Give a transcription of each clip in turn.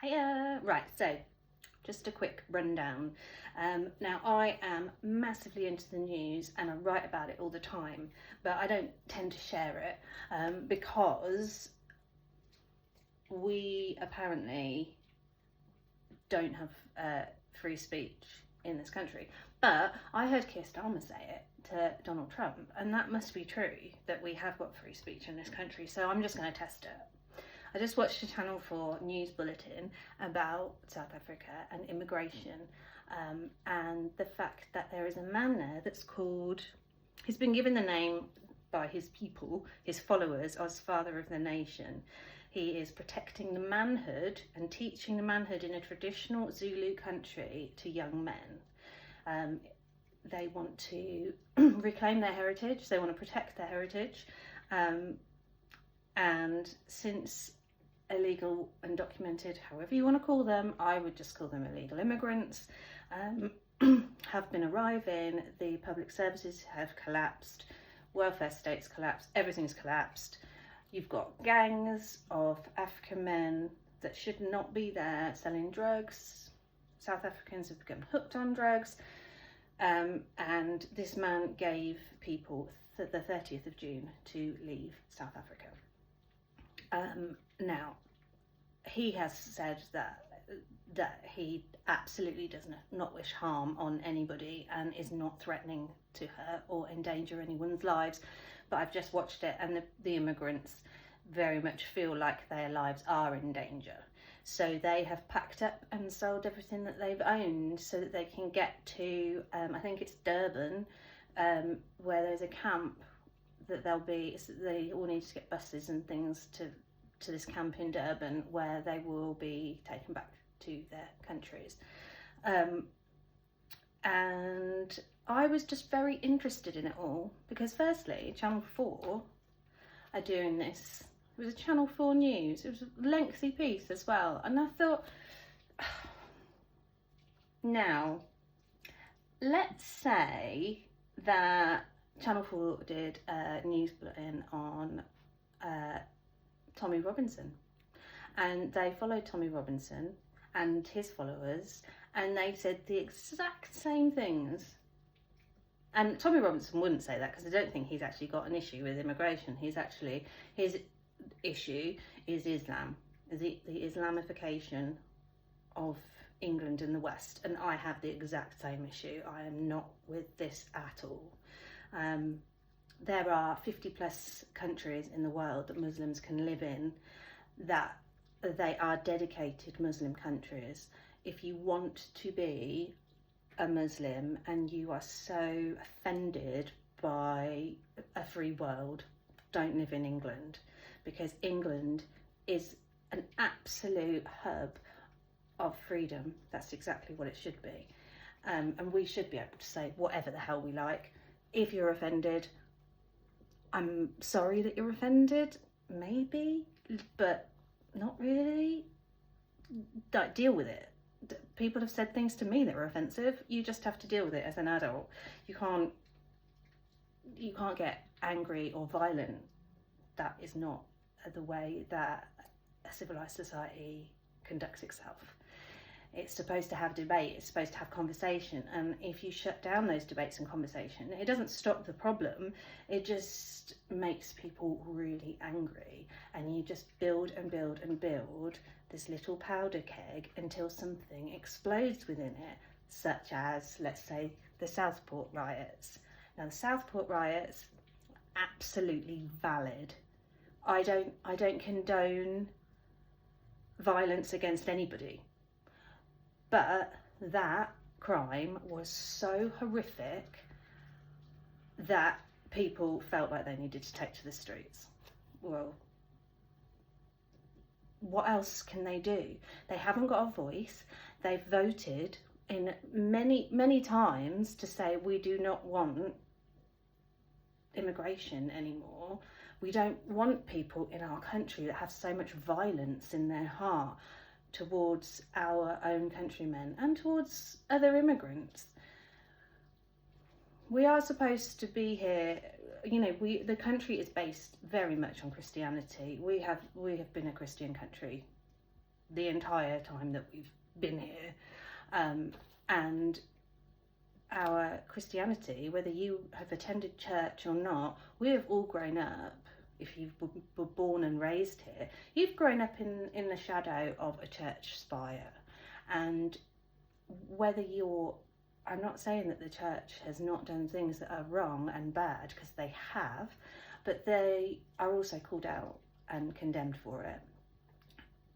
Hiya! Right, so just a quick rundown. Now, I am massively into the news and I write about it all the time, but I don't tend to share it because we apparently don't have free speech in this country. But I heard Keir Starmer say it to Donald Trump, and that must be true, that we have got free speech in this country, so I'm just going to test it. I just watched a Channel 4 news bulletin about South Africa and immigration, and the fact that there is a man there that's called, he's been given the name by his people, his followers, as Father of the Nation. He is protecting the manhood and teaching the manhood in a traditional Zulu country to young men. They want to reclaim their heritage, they want to protect their heritage, and since illegal, undocumented, however you want to call them, I would just call them illegal immigrants, have been arriving, the public services have collapsed, welfare states collapsed, everything's collapsed. You've got gangs of African men that should not be there selling drugs. South Africans have become hooked on drugs, and this man gave people the 30th of June to leave South Africa. Now, he has said that he absolutely does not wish harm on anybody and is not threatening to hurt or endanger anyone's lives. But I've just watched it, and the immigrants very much feel like their lives are in danger. So they have packed up and sold everything that they've owned so that they can get to, I think it's Durban, where there's a camp that they all need to get buses and things to this camp in Durban where they will be taken back to their countries. And I was just very interested in it all because firstly, Channel 4 are doing this. It was a Channel 4 news. It was a lengthy piece as well. And I thought, now, let's say that Channel 4 did a news bulletin on Tommy Robinson. And they followed Tommy Robinson and his followers, and they said the exact same things. And Tommy Robinson wouldn't say that because I don't think he's actually got an issue with immigration. His issue is Islam, the Islamification of England and the West. And I have the exact same issue. I am not with this at all. There are 50 plus countries in the world that Muslims can live in, that they are dedicated Muslim countries. If you want to be a Muslim and you are so offended by a free world, don't live in England, because England is an absolute hub of freedom. That's exactly what it should be. And we should be able to say whatever the hell we like. If you're offended, I'm sorry that you're offended, maybe, but not really. Don't deal with it. People have said things to me that were offensive. You just have to deal with it as an adult. You can't get angry or violent. That is not the way that a civilized society conducts itself. It's supposed to have debate, it's supposed to have conversation, and if you shut down those debates and conversation, it doesn't stop the problem, it just makes people really angry, and you just build and build and build this little powder keg until something explodes within it, such as, let's say, the Southport riots. Now, the Southport riots, absolutely valid. I don't condone violence against anybody. But that crime was so horrific that people felt like they needed to take to the streets. Well, what else can they do? They haven't got a voice. They've voted in many times to say we do not want immigration anymore. We don't want people in our country that have so much violence in their heart towards our own countrymen and towards other immigrants. We are supposed to be here, you know, the country is based very much on Christianity. We have been a Christian country the entire time that we've been here. And our Christianity, whether you have attended church or not, we have all grown up. If you were born and raised here, you've grown up in the shadow of a church spire. And whether you're, I'm not saying that the church has not done things that are wrong and bad, because they have, but they are also called out and condemned for it.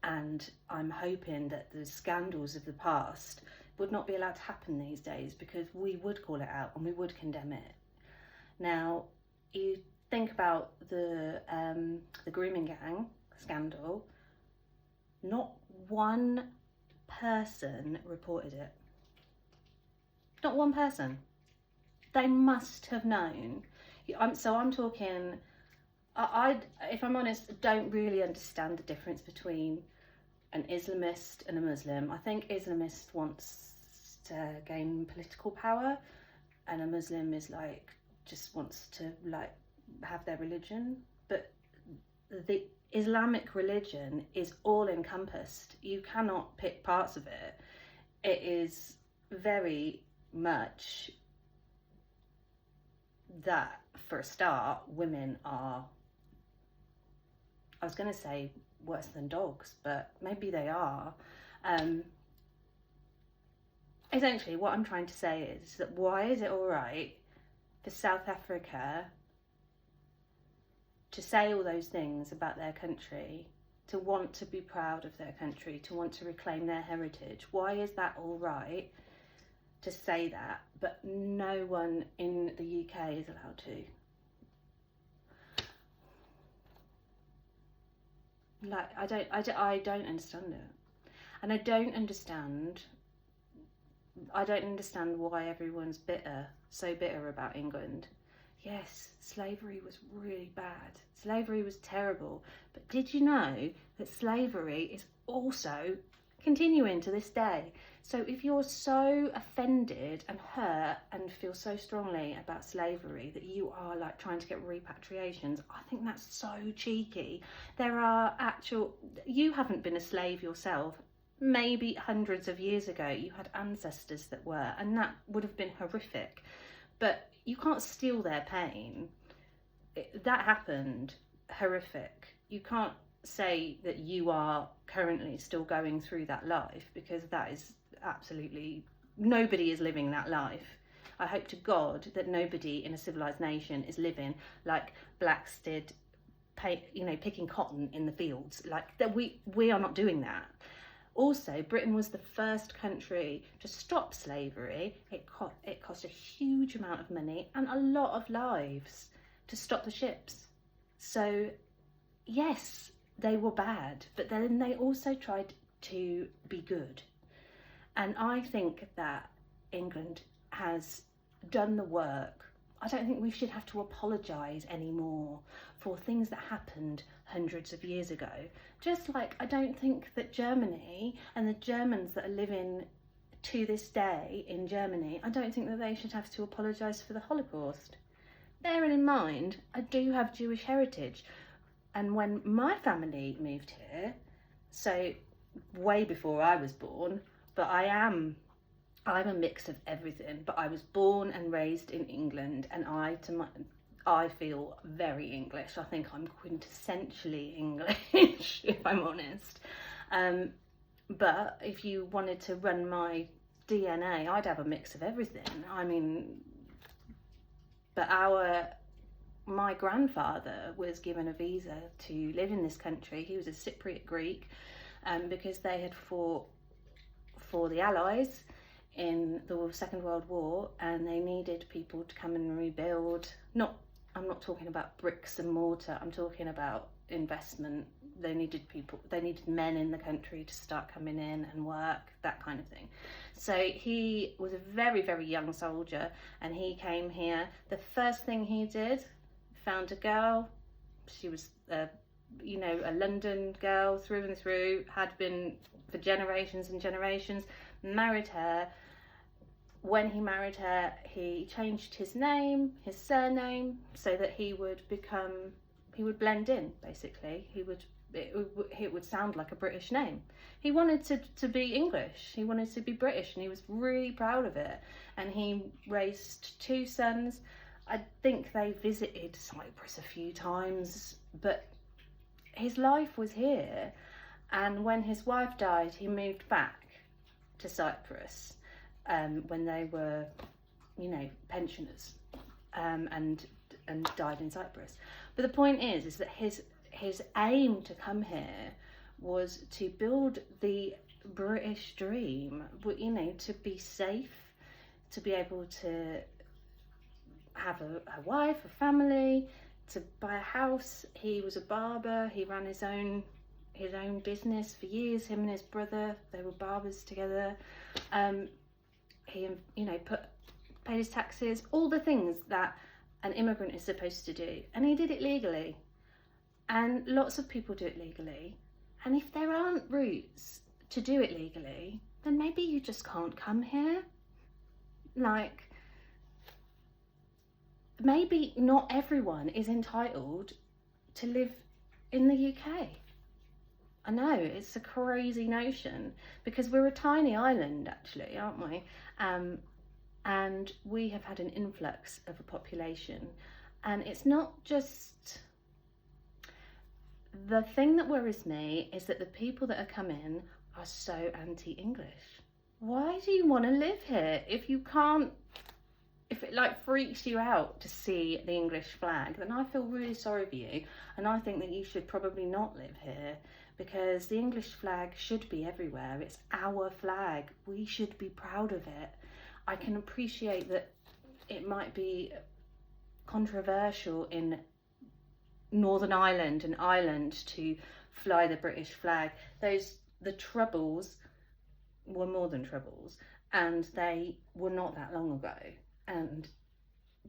And I'm hoping that the scandals of the past would not be allowed to happen these days, because we would call it out and we would condemn it. Now, you think about the grooming gang scandal, not one person reported it. Not one person. They must have known. I'm talking, I, if I'm honest, don't really understand the difference between an Islamist and a Muslim. I think Islamist wants to gain political power, and a Muslim is like, just wants to like have their religion. But the Islamic religion is all encompassed. You cannot pick parts of it. It is very much that, for a start, women are, I was going to say worse than dogs, but maybe they are. Essentially, what I'm trying to say is that why is it all right for South Africa to say all those things about their country, to want to be proud of their country, to want to reclaim their heritage? Why is that all right to say that, but no one in the UK is allowed to? Like, I don't understand it. And I don't understand why everyone's so bitter about England. Yes, slavery was really bad. Slavery was terrible. But did you know that slavery is also continuing to this day? So if you're so offended and hurt and feel so strongly about slavery that you are like trying to get repatriations, I think that's so cheeky. There are you haven't been a slave yourself. Maybe hundreds of years ago you had ancestors that were, and that would have been horrific. But you can't steal their pain. That happened, horrific. You can't say that you are currently still going through that life, because that is absolutely, nobody is living that life. I hope to God that nobody in a civilized nation is living like blacks did, picking cotton in the fields. Like that, we are not doing that. Also, Britain was the first country to stop slavery. It cost a huge amount of money and a lot of lives to stop the ships. So yes, they were bad, but then they also tried to be good. And I think that England has done the work. I don't think we should have to apologise anymore for things that happened hundreds of years ago. Just like I don't think that Germany and the Germans that are living to this day in Germany, I don't think that they should have to apologise for the Holocaust. Bearing in mind, I do have Jewish heritage. And when my family moved here, so way before I was born, but I'm a mix of everything, but I was born and raised in England, and I feel very English. I think I'm quintessentially English, if I'm honest. But if you wanted to run my DNA, I'd have a mix of everything. I mean, but my grandfather was given a visa to live in this country. He was a Cypriot Greek, because they had fought for the Allies in the Second World War, and they needed people to come and rebuild. I'm not talking about bricks and mortar, I'm talking about investment. They needed men in the country to start coming in and work, that kind of thing. So he was a very, very young soldier, and he came here. The first thing he did, found a girl. She was a London girl through and through, had been for generations and generations, married her. When he married her, he changed his surname, so that he would blend in, basically. He would it would sound like a British name. He wanted to be English. He wanted to be British, and he was really proud of it. And he raised 2 sons. I think they visited Cyprus a few times, but his life was here. And when his wife died, he moved back to Cyprus when they were, pensioners, and died in Cyprus. But the point is that his aim to come here was to build the British dream, to be safe, to be able to have a wife, a family, to buy a house. He was a barber. He ran his own business for years. Him and his brother, they were barbers together. He paid his taxes, all the things that an immigrant is supposed to do, and he did it legally. And lots of people do it legally. And if there aren't routes to do it legally, then maybe you just can't come here. Like, maybe not everyone is entitled to live in the UK. I know, it's a crazy notion, because we're a tiny island, actually, aren't we? And we have had an influx of a population. And it's not just... The thing that worries me is that the people that are coming are so anti-English. Why do you want to live here if you can't... If it freaks you out to see the English flag, then I feel really sorry for you. And I think that you should probably not live here, because the English flag should be everywhere. It's our flag. We should be proud of it. I can appreciate that it might be controversial in Northern Ireland and Ireland to fly the British flag. The Troubles were more than Troubles, and they were not that long ago. And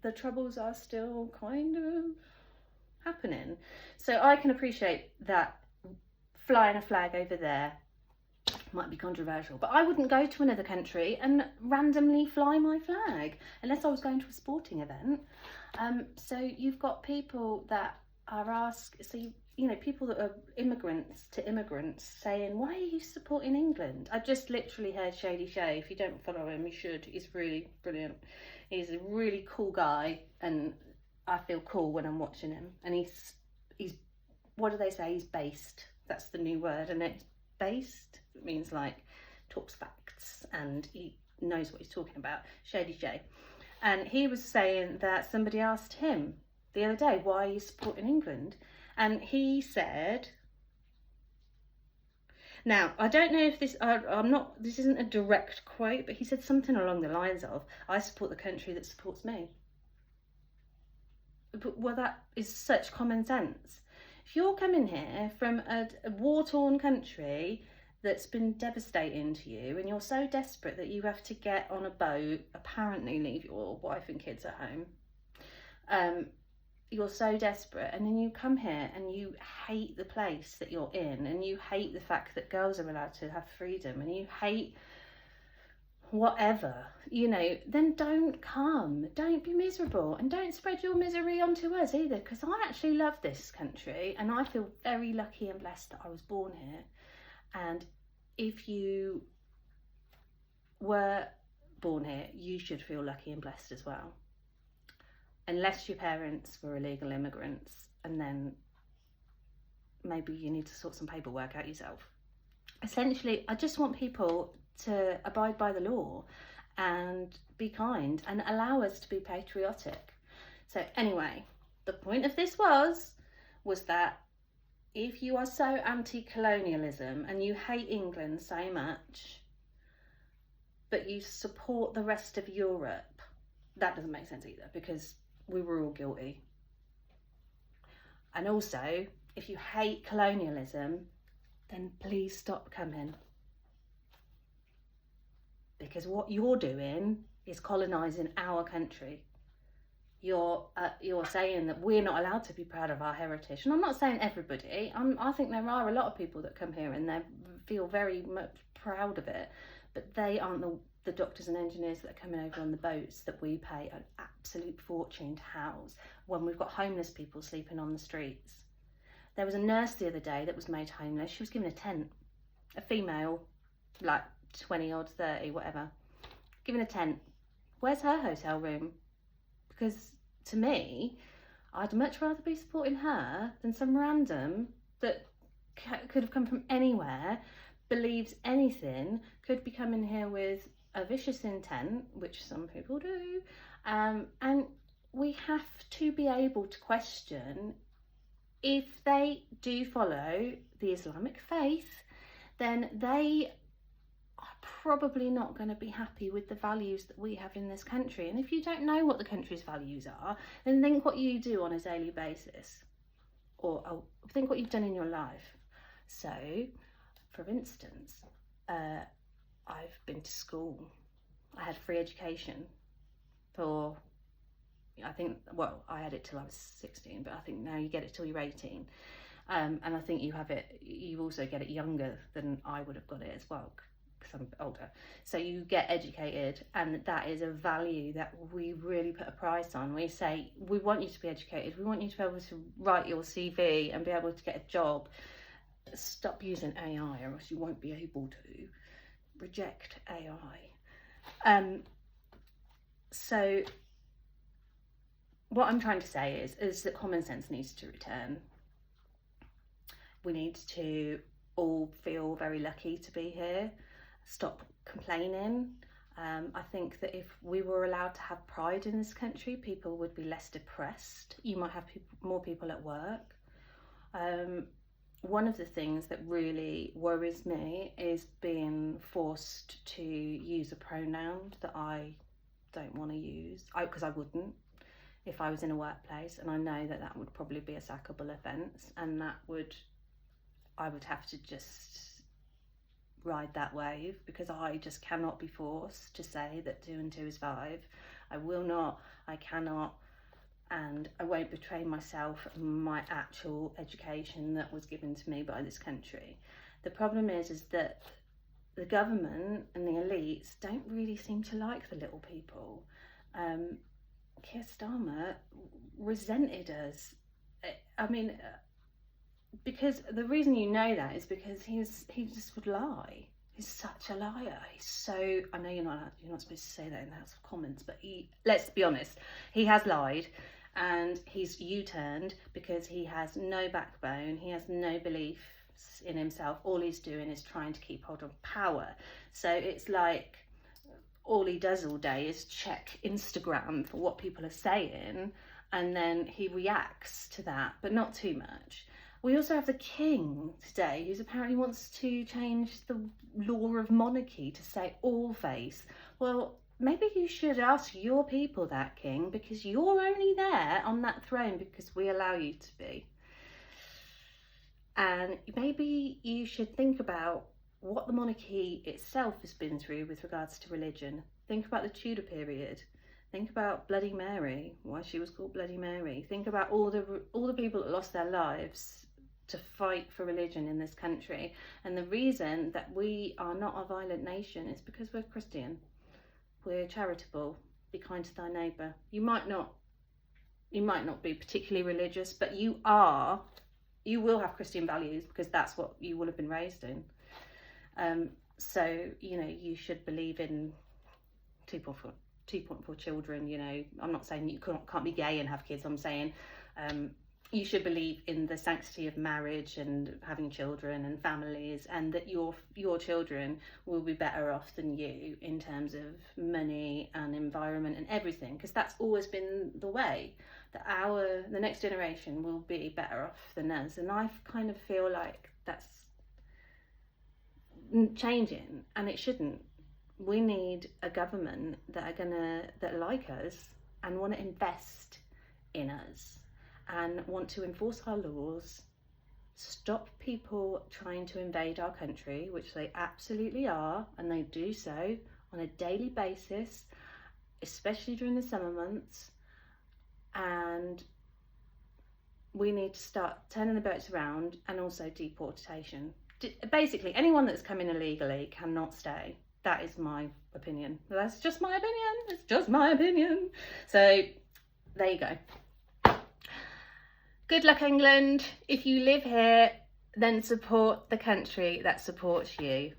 the Troubles are still kind of happening. So I can appreciate that flying a flag over there might be controversial, but I wouldn't go to another country and randomly fly my flag unless I was going to a sporting event. So you've got people that are people that are immigrants to immigrants saying, why are you supporting England? I just literally heard Shady Shay. If you don't follow him, you should. He's really brilliant. He's a really cool guy, and I feel cool when I'm watching him. And he's what do they say? He's based. That's the new word, and it's based. It means talks facts, and he knows what he's talking about. Shady Shay. And he was saying that somebody asked him the other day, why are you supporting England? And he said, now, I don't know if this isn't a direct quote, but he said something along the lines of, I support the country that supports me. But, well, that is such common sense. If you're coming here from a war-torn country that's been devastating to you, and you're so desperate that you have to get on a boat, apparently leave your wife and kids at home, you're so desperate, and then you come here and you hate the place that you're in, and you hate the fact that girls are allowed to have freedom, and you hate whatever, then don't come. Don't be miserable, and don't spread your misery onto us either, because I actually love this country, and I feel very lucky and blessed that I was born here. And if you were born here, you should feel lucky and blessed as well. Unless your parents were illegal immigrants, and then maybe you need to sort some paperwork out yourself. Essentially, I just want people to abide by the law and be kind and allow us to be patriotic. So anyway, the point of this was that if you are so anti-colonialism and you hate England so much, but you support the rest of Europe, that doesn't make sense either, because we were all guilty. And also, if you hate colonialism, then please stop coming. Because what you're doing is colonising our country. You're saying that we're not allowed to be proud of our heritage. And I'm not saying everybody. I think there are a lot of people that come here and they feel very much proud of it. But they aren't the doctors and engineers that are coming over on the boats that we pay an absolute fortune to house when we've got homeless people sleeping on the streets. There was a nurse the other day that was made homeless. She was given a tent, a female, like 20 odd, 30, whatever, given a tent. Where's her hotel room? Because to me, I'd much rather be supporting her than some random that could have come from anywhere, believes anything, could be coming here with a vicious intent, which some people do, and we have to be able to question if they do follow the Islamic faith, then they are probably not going to be happy with the values that we have in this country. And if you don't know what the country's values are, then think what you do on a daily basis, or think what you've done in your life. So, for instance, I've been to school. I had free education for, I think, well, I had it till I was 16, but I think now you get it till you're 18. And I think you also get it younger than I would have got it as well, because I'm a bit older. So you get educated, and that is a value that we really put a price on. We say, we want you to be educated. We want you to be able to write your CV and be able to get a job. Stop using AI, or else you won't be able to. Reject AI. So what I'm trying to say is that common sense needs to return. We need to all feel very lucky to be here. Stop complaining. I think that if we were allowed to have pride in this country, people would be less depressed. You might have more people at work. One of the things that really worries me is being forced to use a pronoun that I don't want to use, because I wouldn't if I was in a workplace, and I know that that would probably be a sackable offence, and I would have to just ride that wave, because I just cannot be forced to say that 2 and 2 is 5. I will not, I cannot, and I won't betray myself and my actual education that was given to me by this country. The problem is that the government and the elites don't really seem to like the little people. Keir Starmer resented us. I mean, because the reason you know that is because he just would lie. He's such a liar. He's so, I know you're not supposed to say that in the House of Commons, but let's be honest, he has lied, and he's U-turned because he has no backbone. He has no beliefs in himself. All he's doing is trying to keep hold of power. So it's like all he does all day is check Instagram for what people are saying, and then he reacts to that, but not too much. We also have the King today, who apparently wants to change the law of monarchy to say all face. Well, maybe you should ask your people that, King, because you're only there on that throne because we allow you to be. And maybe you should think about what the monarchy itself has been through with regards to religion. Think about the Tudor period. Think about Bloody Mary, why she was called Bloody Mary. Think about all the people that lost their lives to fight for religion in this country. And the reason that we are not a violent nation is because we're Christian. We're charitable. Be kind to thy neighbour. You might not be particularly religious, but you will have Christian values because that's what you will have been raised in. So, you should believe in 2.4 children, I'm not saying you can't be gay and have kids. I'm saying you should believe in the sanctity of marriage and having children and families, and that your children will be better off than you in terms of money and environment and everything, because that's always been the way, that the next generation will be better off than us. And I kind of feel like that's changing, and it shouldn't. We need a government that like us and want to invest in us and want to enforce our laws, stop people trying to invade our country, which they absolutely are, and they do so on a daily basis, especially during the summer months. And we need to start turning the boats around, and also deportation. Basically, anyone that's come in illegally cannot stay. That is my opinion. That's just my opinion. It's just my opinion. So there you go. good luck, England. If you live here, then support the country that supports you.